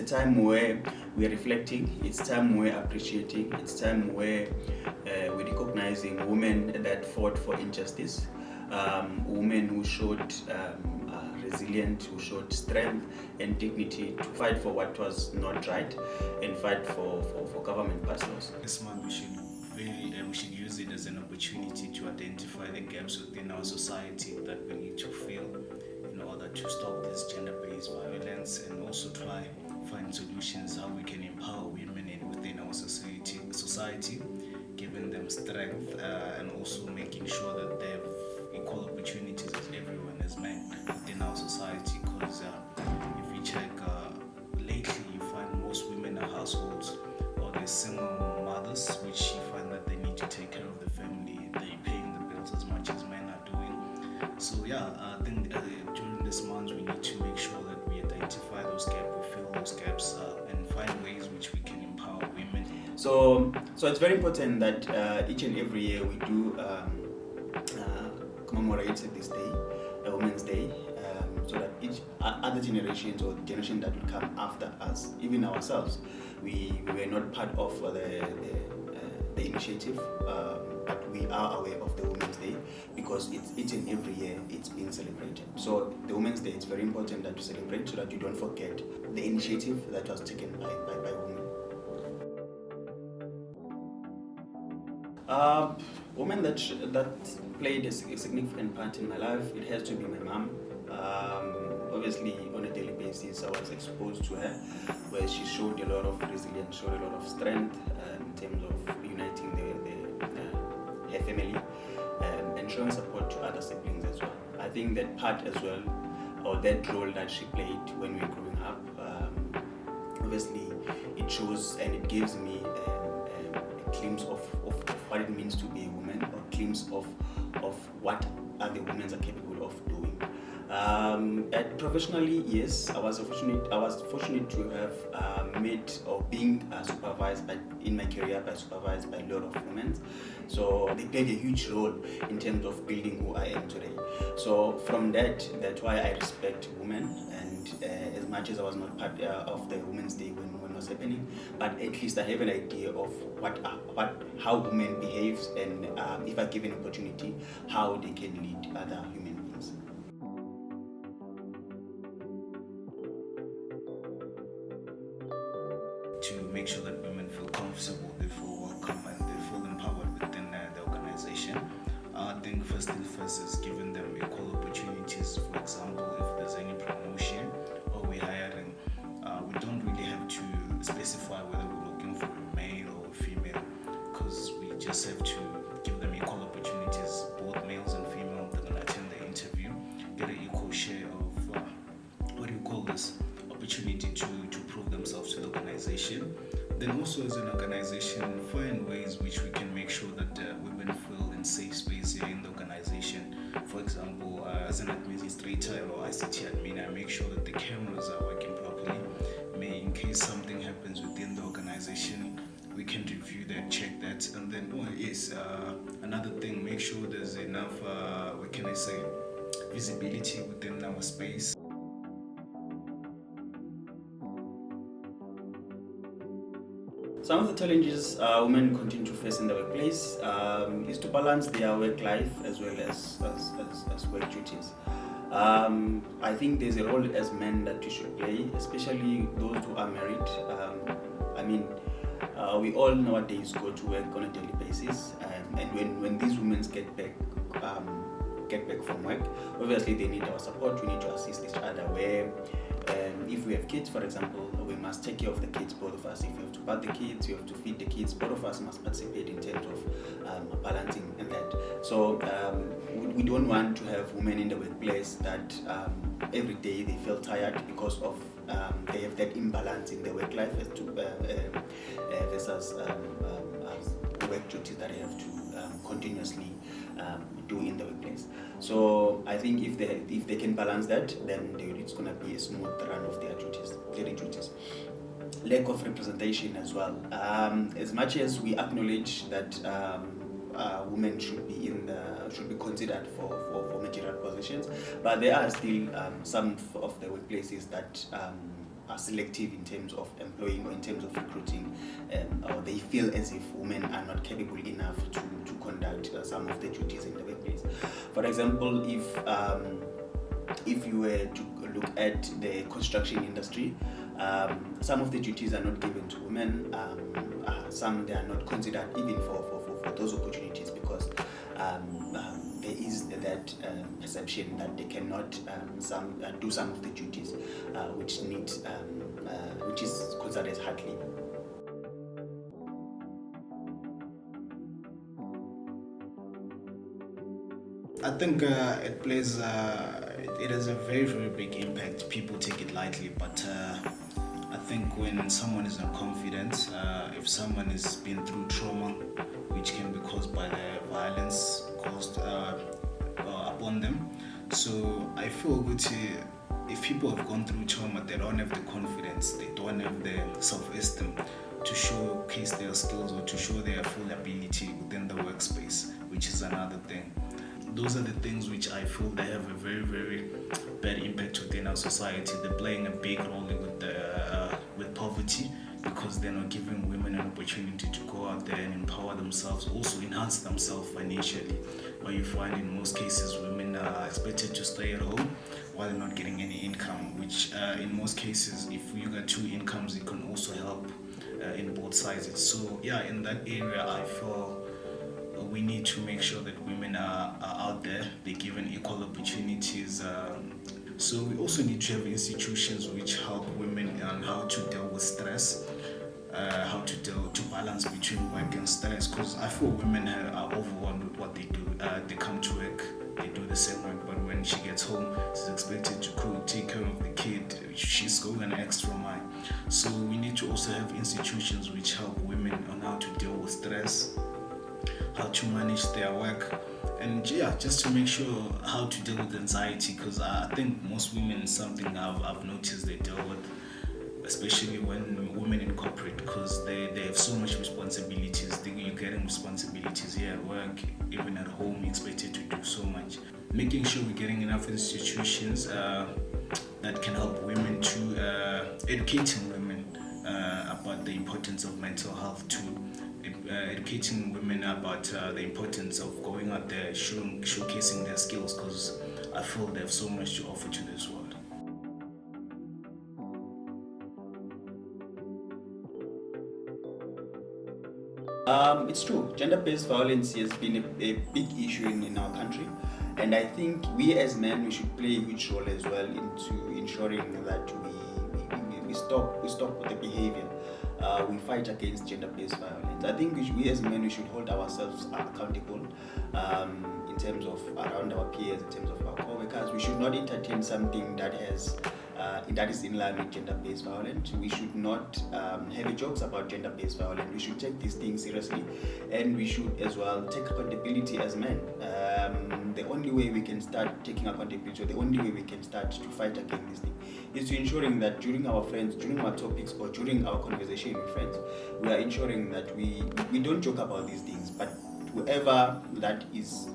time where we're reflecting, it's time we're appreciating, it's time where we're recognizing women that fought for injustice, women who showed resilient, who showed strength and dignity to fight for what was not right and fight for government parcels. This month we should use it as an opportunity to identify the gaps within our society that we need to fill in order to stop this gender-based violence, and also try find solutions how we can empower women within our society, giving them strength, and also making sure that they have equal opportunities as everyone as men within our society. Because if you check lately, you find most women in households or they're single mothers, which you find that they need to take care of the family. They're paying the bills as much as men are doing. So yeah, I think during this month we need to make sure that we identify those gaps, we fill those gaps, and find ways which we can empower women. So it's very important that each and every year we do commemorate this day, Women's Day, so that each other generations or the generation that will come after us, even ourselves, we were not part of the initiative, but we are aware of the Women's Day because it's each and every year it's being celebrated. So the Women's Day, it's very important that you celebrate so that you don't forget the initiative that was taken by women. Women that played a significant part in my life, it has to be my mom. Obviously, on a daily basis, I was exposed to her, where she showed a lot of resilience, showed a lot of strength in terms of uniting her family and showing support to other siblings as well. I think that part as well, or that role that she played when we were growing up, obviously, it shows and it gives me a glimpse of what it means to be a woman, or a glimpse of what other women are capable of doing. Professionally, yes, I was fortunate to have met or being supervised in my career supervised by a lot of women. So they played a huge role in terms of building who I am today. So from that's why I respect women. And as much as I was not part of the Women's Day when it was happening, but at least I have an idea of how women behaves, and if I give an opportunity, how they can lead other human beings. To make sure that women feel comfortable, they feel welcome, and they feel empowered within the organization. I think first thing first is giving them equal opportunities. For example, if there's any promotion or we're hiring, we don't really have to specify whether we're looking for a male or a female, because we just have to give them equal opportunities. Both males and female, they're going to attend the interview, get an equal share of opportunity to prove themselves to the organization. Then also as an organization, find ways which we can make sure that women feel in safe space here in the organization. For example, as an administrator or ICT admin, I make sure that the cameras are working properly. In case something happens within the organization, we can review that, check that, and then another thing, make sure there's enough visibility within our space. Some of the challenges women continue to face in the workplace is to balance their work life as well as work duties. I think there's a role as men that we should play, especially those who are married. We all nowadays go to work on a daily basis, and when these women get back from work, obviously they need our support. We need to assist each other where if we have kids, for example, we must take care of the kids, both of us. If you have to bath the kids, you have to feed the kids, both of us must participate in terms of balancing and that. So we don't want to have women in the workplace that every day they feel tired because of they have that imbalance in their work life versus work duties that they have to continuously do in the workplace. So I think if they can balance that, then it's going to be a smooth run of their daily duties. Lack of representation as well. As much as we acknowledge that women should be considered for managerial positions, but there are still some of the workplaces that are selective in terms of employing or in terms of recruiting, or they feel as if women are not capable enough to conduct some of the duties in the workplace. For example, if you were to look at the construction industry, some of the duties are not given to women. Some they are not considered even for those opportunities because there is that perception that they cannot do some of the duties which is considered as hard labor. I think it has a very, very big impact. People take it lightly, but I think when someone is not confident, if someone has been through trauma, which can be caused by the violence caused upon them, so I feel good if people have gone through trauma, they don't have the confidence, they don't have the self-esteem to showcase their skills or to show their full ability within the workspace, which is another thing. Those are the things which I feel they have a very, very bad impact within our society. They're playing a big role with poverty because they're not giving women an opportunity to go out there and empower themselves, also enhance themselves financially. Where you find in most cases women are expected to stay at home while not getting any income, which in most cases, if you got two incomes, it can also help in both sides. So yeah, in that area, I feel we need to make sure that women are out there, they're given equal opportunities. So we also need to have institutions which help women on how to deal with stress, how to balance between work and stress, because I feel women are overwhelmed with what they do. They come to work, they do the same work, but when she gets home, she's expected to cook, take care of the kid, she's going an extra mile. So we need to also have institutions which help women on how to deal with stress, how to manage their work, and yeah, just to make sure how to deal with anxiety, because I think most women, something I've noticed they deal with, especially when women in corporate, because they have so much responsibilities. You're getting responsibilities here at work, even at home, you're expected to do so much. Making sure we're getting enough institutions that can help women to educating women about the importance of mental health too. Educating women about the importance of going out there, showcasing their skills, because I feel they have so much to offer to this world. It's true. Gender-based violence has been a big issue in our country, and I think we as men we should play a huge role as well into ensuring that we stop the behavior. We fight against gender-based violence. I think we as men we should hold ourselves accountable in terms of around our peers, in terms of our co-workers. We should not entertain something that is in line with gender-based violence. We should not have jokes about gender-based violence. We should take these things seriously, and we should as well take accountability as men. The only way we can start taking accountability, or the only way we can start to fight against this thing, is to ensuring that during our topics, or during our conversation with friends, we are ensuring that we don't joke about these things, but whoever that is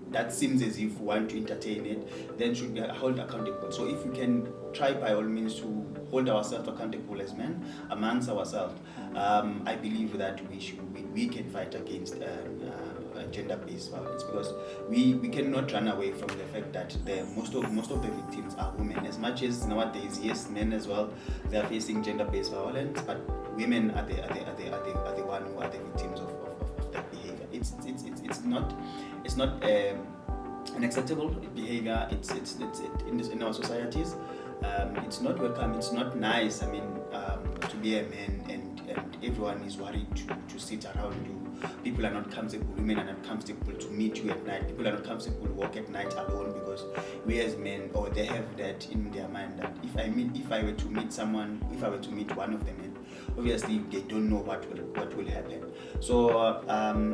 that seems as if we want to entertain it, then should be held accountable. So if we can try by all means to hold ourselves accountable as men amongst ourselves, I believe that we can fight against gender-based violence, because we cannot run away from the fact that most of the victims are women. As much as nowadays, yes, men as well, they are facing gender-based violence, but women are the one who are the victims of that behavior. It's not an acceptable behavior. It's in our societies. It's not welcome. It's not nice. I mean, to be a man and everyone is worried to sit around you. People are not comfortable. Women are not comfortable to meet you at night. People are not comfortable to walk at night alone, because we as men, or they have that in their mind that if I were to meet one of the men, obviously they don't know what will happen. So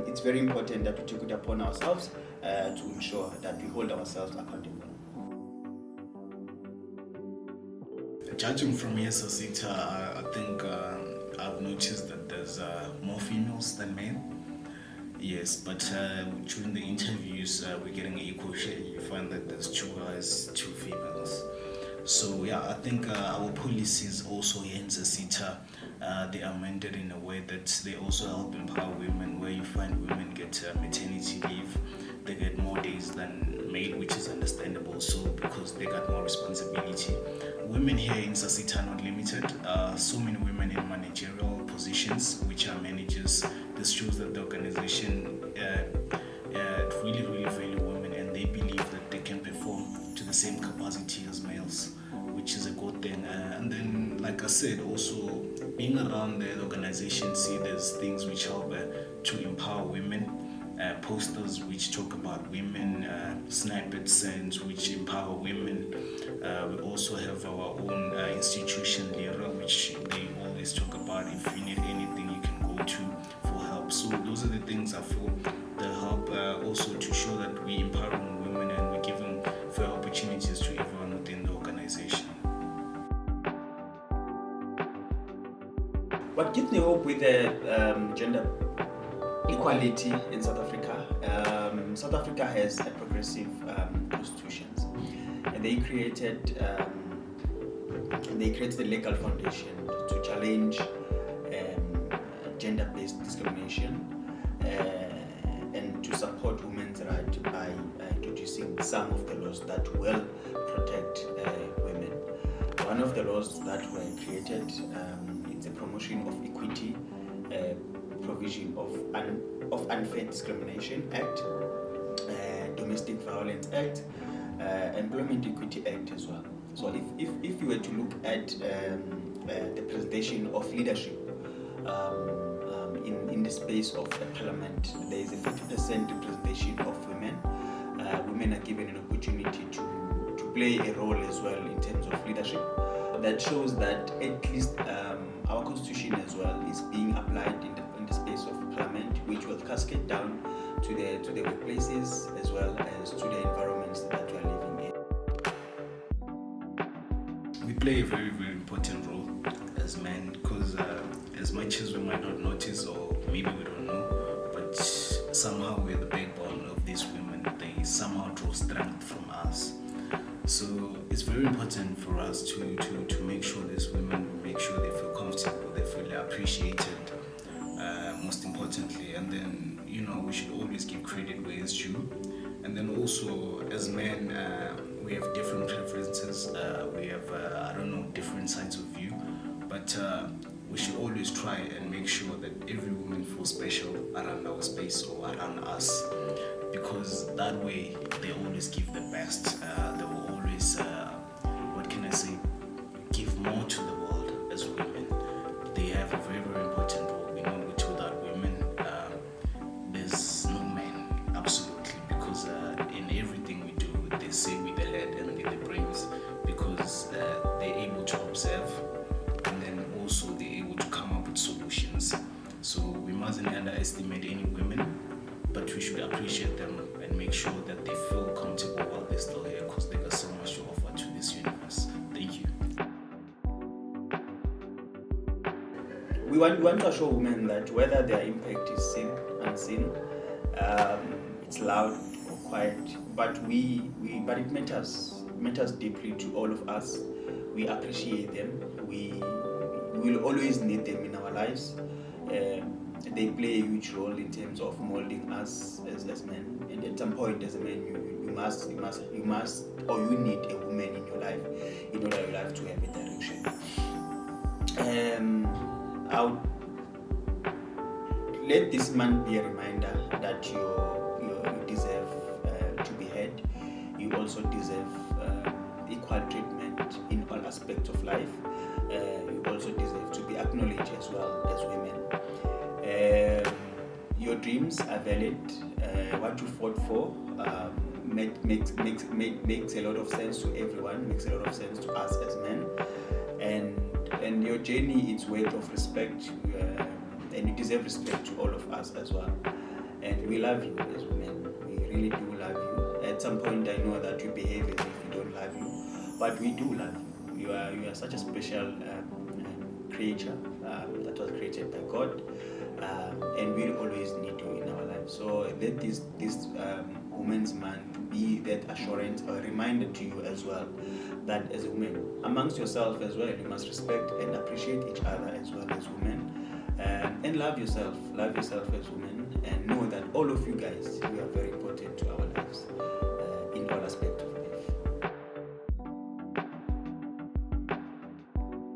it's very important that we take it upon ourselves to ensure that we hold ourselves accountable. Judging from here, Sasita, I think I've noticed that there's more females than men. Yes, but during the interviews, we're getting an equal share. You find that there's 2 guys, 2 females. So yeah, I think our policies also here in Zasita, they are amended in a way that they also help empower women. Where you find women get maternity leave, they get more days than male, which is understandable. So because they got more responsibility, women here in Zasita are not limited. So many women in managerial positions, which are managers. This shows that the organization really value women, and they believe that they can perform to the same capacity as males, which is a good thing. And then, like I said, also being around the organization, see there's things which help to empower women. Posters which talk about women, snippet signs which empower women. We also have our own institution, Lira, which they always talk about. If you need anything, you can go to for help. So those are the things I feel that help also to show that we empowering women and we're giving fair opportunities to everyone within the organization. What gives me hope with the gender equality in South Africa? South Africa has a progressive constitutions, and they created the legal foundation to challenge gender-based discrimination and to support women's rights by introducing some of the laws that will protect women. One of the laws that were created is the Promotion of Equity Provision of Unfair Discrimination Act, Domestic Violence Act, Employment Equity Act as well. So if you were to look at the presentation of leadership in the space of the parliament, there is a 50% representation of women. Women are given an opportunity to play a role as well in terms of leadership. That shows that at least our constitution as well is being applied in the space of parliament, which will cascade down to the workplaces as well as to the environments that we are living in. We play a very important role as men, because as much as we might not notice, or maybe we don't know, but somehow we're the backbone of these women. They somehow draw strength from us. So it's very important for us to make sure these women, make sure they feel comfortable, they feel appreciated, most importantly. And then, we should always give credit where it's due. And then also, as men, we have different preferences. We have, different sides of view. But we should always try and make sure that every woman feels special around our space or around us. Because that way, they always give the best. They will always, give more to the world as women. They have a very important role. We know that without women, there's no man, absolutely. Because in everything we do, they say with the head and with the brains, because they're able to observe, and then also they're able to come up with solutions. So we mustn't underestimate any women, but we should appreciate them and make sure that they feel comfortable while they're still here, because they got so much to offer to this universe. Thank you. We want to assure women that whether their impact is seen, unseen, it's loud or quiet, but it matters deeply to all of us. We appreciate them. We will always need them in our lives. They play a huge role in terms of molding us as men. And at some point, as a man, you must, or you need a woman in your life in order your life to have a direction. Let this month be a reminder that you deserve to be heard. You also deserve equal treatment in all aspects of life. You also deserve to be acknowledged as well as women. Your dreams are valid. What you fought for makes a lot of sense to everyone, makes a lot of sense to us as men. And your journey is worth of respect, and you deserve respect to all of us as well. And we love you as women. We really do love you. At some point, I know that you behave as if we don't love you, but we do love you. You are such a special creature that was created by God, and we'll always need you in our lives. So let this Women's Month be that assurance or reminder to you as well, that as a woman, amongst yourself as well, you must respect and appreciate each other as well as women, and love yourself as women, and know that all of you guys, you are very important to